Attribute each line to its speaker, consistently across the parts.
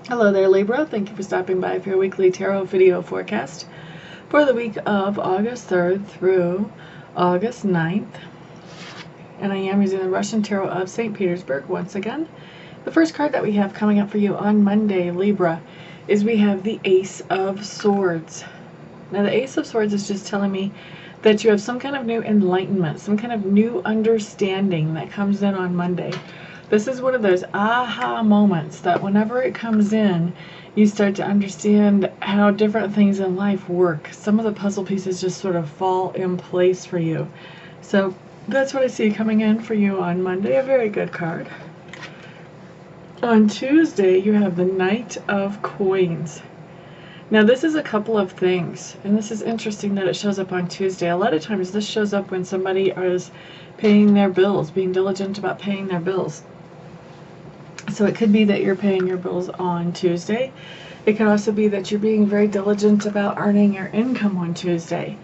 Speaker 1: Hello there, Libra. Thank you for stopping by for your weekly tarot video forecast for the week of August 3rd through August 9th. And I am using the Russian Tarot of St. Petersburg once again. The first card that we have coming up for you on Monday, Libra, is we have the Ace of Swords. Now, the Ace of Swords is just telling me that you have some kind of new enlightenment, some kind of new understanding that comes in on Monday. This is one of those aha moments that whenever it comes in, you start to understand how different things in life work. Some of the puzzle pieces just sort of fall in place for you. So that's what I see coming in for you on Monday. A very good card. On Tuesday, you have the Knight of Coins. Now, this is a couple of things, and this is interesting that it shows up on Tuesday. A lot of times this shows up when somebody is paying their bills, being diligent about paying their bills. So it could be that you're paying your bills on Tuesday. It could also be that you're being very diligent about earning your income on Tuesday.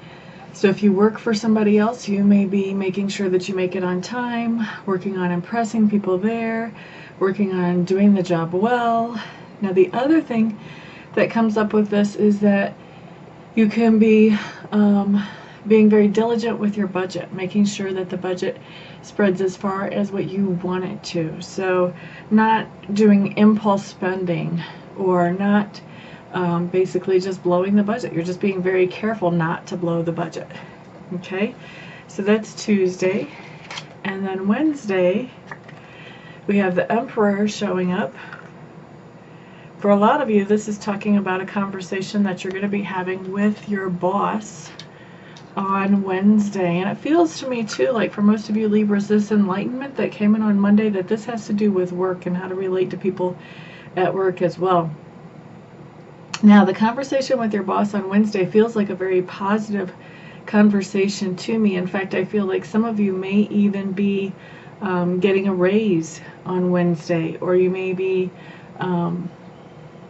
Speaker 1: So if you work for somebody else, you may be making sure that you make it on time, working on impressing people there, working on doing the job well. Now, the other thing that comes up with this is that you can be being very diligent with your budget, making sure that the budget spreads as far as what you want it to. So not doing impulse spending or not basically just blowing the budget. You're just being very careful not to blow the budget. Okay, so that's Tuesday. And then Wednesday, we have the Emperor showing up. For a lot of you, this is talking about a conversation that you're going to be having with your boss on Wednesday. And it feels to me too, like for most of you Libras, this enlightenment that came in on Monday, that this has to do with work and how to relate to people at work as well. Now, the conversation with your boss on Wednesday feels like a very positive conversation to me. In fact, I feel like some of you may even be getting a raise on Wednesday, or you may be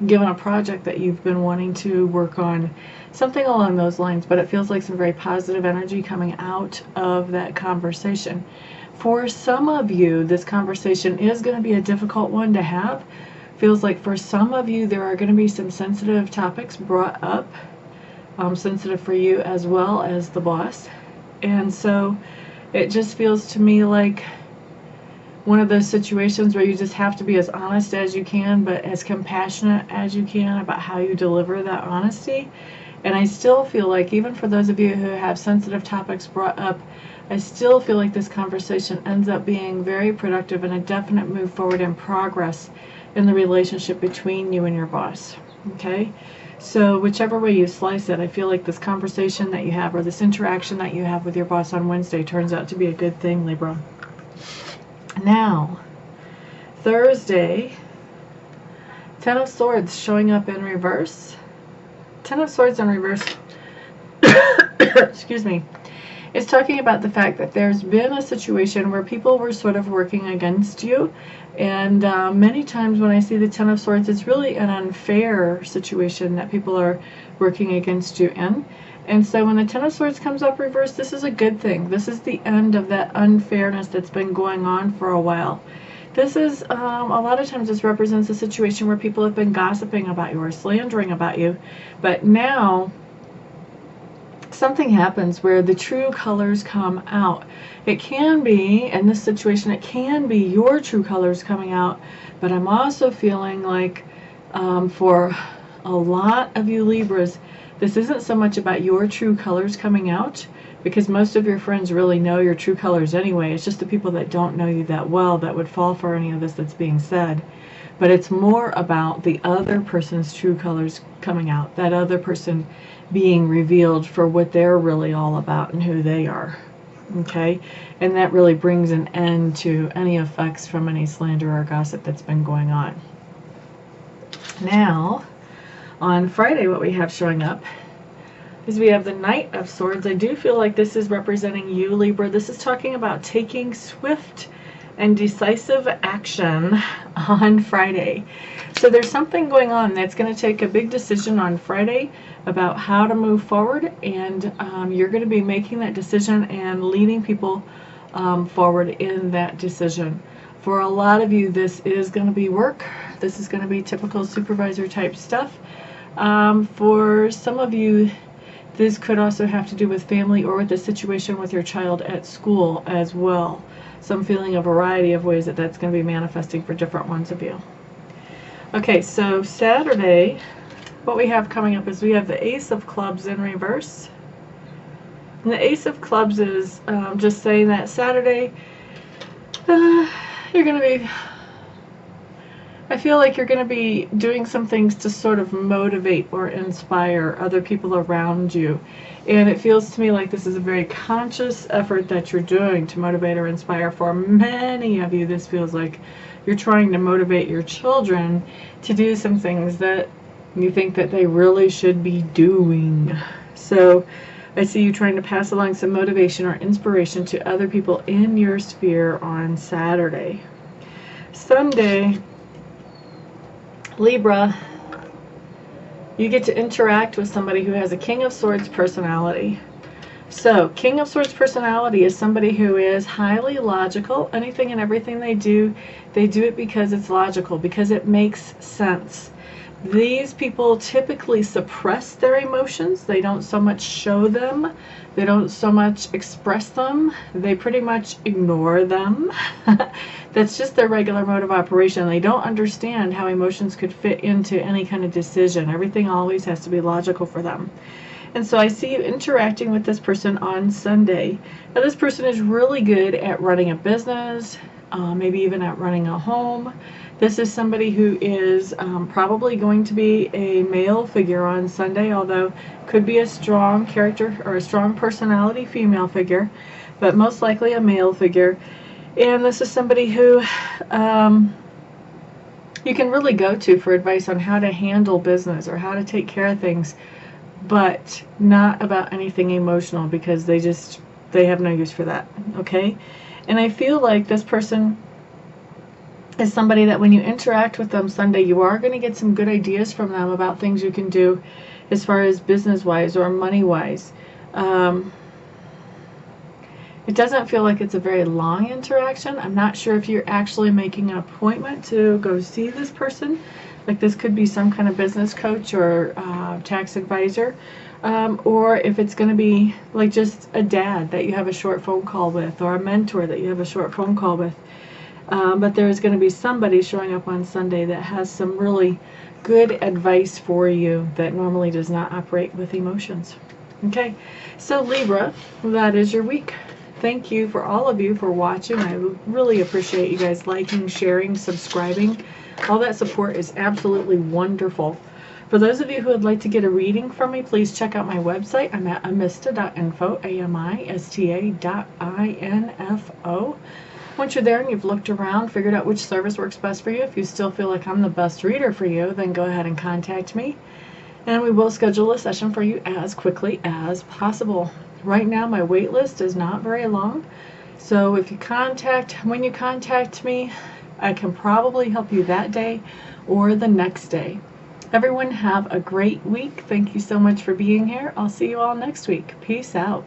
Speaker 1: given a project that you've been wanting to work on, something along those lines. But it feels like some very positive energy coming out of that conversation. For some of you, this conversation is going to be a difficult one to have. Feels like for some of you there are going to be some sensitive topics brought up, sensitive for you as well as the boss. And so it just feels to me like one of those situations where you just have to be as honest as you can, but as compassionate as you can about how you deliver that honesty. And I still feel like, even for those of you who have sensitive topics brought up, I still feel like this conversation ends up being very productive and a definite move forward in progress in the relationship between you and your boss. Okay? So whichever way you slice it, I feel like this conversation that you have, or this interaction that you have with your boss on Wednesday, turns out to be a good thing, Libra. Now, Thursday, Ten of Swords showing up in reverse. Ten of Swords in reverse, excuse me, is talking about the fact that there's been a situation where people were sort of working against you. And many times when I see the Ten of Swords, it's really an unfair situation that people are working against you in. And so when the Ten of Swords comes up reverse, this is a good thing. This is the end of that unfairness that's been going on for a while. This is, a lot of times this represents a situation where people have been gossiping about you or slandering about you. But now something happens where the true colors come out. It can be, in this situation, it can be your true colors coming out. But I'm also feeling like for a lot of you Libras, this isn't so much about your true colors coming out, because most of your friends really know your true colors anyway. It's just the people that don't know you that well that would fall for any of this that's being said. But it's more about the other person's true colors coming out, that other person being revealed for what they're really all about and who they are. Okay? And that really brings an end to any effects from any slander or gossip that's been going on. Now, on Friday, what we have showing up is we have the Knight of Swords. I do feel like this is representing you, Libra. This is talking about taking swift and decisive action on Friday. So there's something going on that's going to take a big decision on Friday about how to move forward, and you're going to be making that decision and leading people forward in that decision. For a lot of you, this is going to be work. This is going to be typical supervisor type stuff. For some of you, this could also have to do with family or with the situation with your child at school as well. So I'm feeling a variety of ways that that's going to be manifesting for different ones of you. Okay, so Saturday, what we have coming up is we have the Ace of Clubs in reverse. And the Ace of Clubs is just saying that Saturday, you're going to be, I feel like you're going to be doing some things to sort of motivate or inspire other people around you. And it feels to me like this is a very conscious effort that you're doing to motivate or inspire. For many of you, this feels like you're trying to motivate your children to do some things that you think that they really should be doing. So I see you trying to pass along some motivation or inspiration to other people in your sphere on Saturday. Sunday, Libra, you get to interact with somebody who has a King of Swords personality. So, King of Swords personality is somebody who is highly logical. Anything and everything they do it because it's logical, because it makes sense. These people typically suppress their emotions. They don't so much show them. They don't so much express them. They pretty much ignore them. That's just their regular mode of operation. They don't understand how emotions could fit into any kind of decision. Everything always has to be logical for them. And so I see you interacting with this person on Sunday. Now this person is really good at running a business, maybe even at running a home. This is somebody who is probably going to be a male figure on Sunday, although could be a strong character or a strong personality female figure, but most likely a male figure. And this is somebody who you can really go to for advice on how to handle business or how to take care of things, but not about anything emotional, because they have no use for that, okay? And I feel like this person is somebody that when you interact with them Sunday, you are going to get some good ideas from them about things you can do as far as business-wise or money-wise. It doesn't feel like it's a very long interaction. I'm not sure if you're actually making an appointment to go see this person. Like this could be some kind of business coach or tax advisor. Or if it's going to be like just a dad that you have a short phone call with, or a mentor that you have a short phone call with. But there's going to be somebody showing up on Sunday that has some really good advice for you that normally does not operate with emotions. Okay, so Libra, that is your week. Thank you for all of you for watching. I really appreciate you guys liking, sharing, subscribing. All that support is absolutely wonderful. For those of you who would like to get a reading from me, please check out my website. I'm at amista.info, amista.info. Once you're there and you've looked around, figured out which service works best for you, if you still feel like I'm the best reader for you, then go ahead and contact me, and we will schedule a session for you as quickly as possible. Right now, my wait list is not very long, so when you contact me, I can probably help you that day or the next day. Everyone have a great week. Thank you so much for being here. I'll see you all next week. Peace out.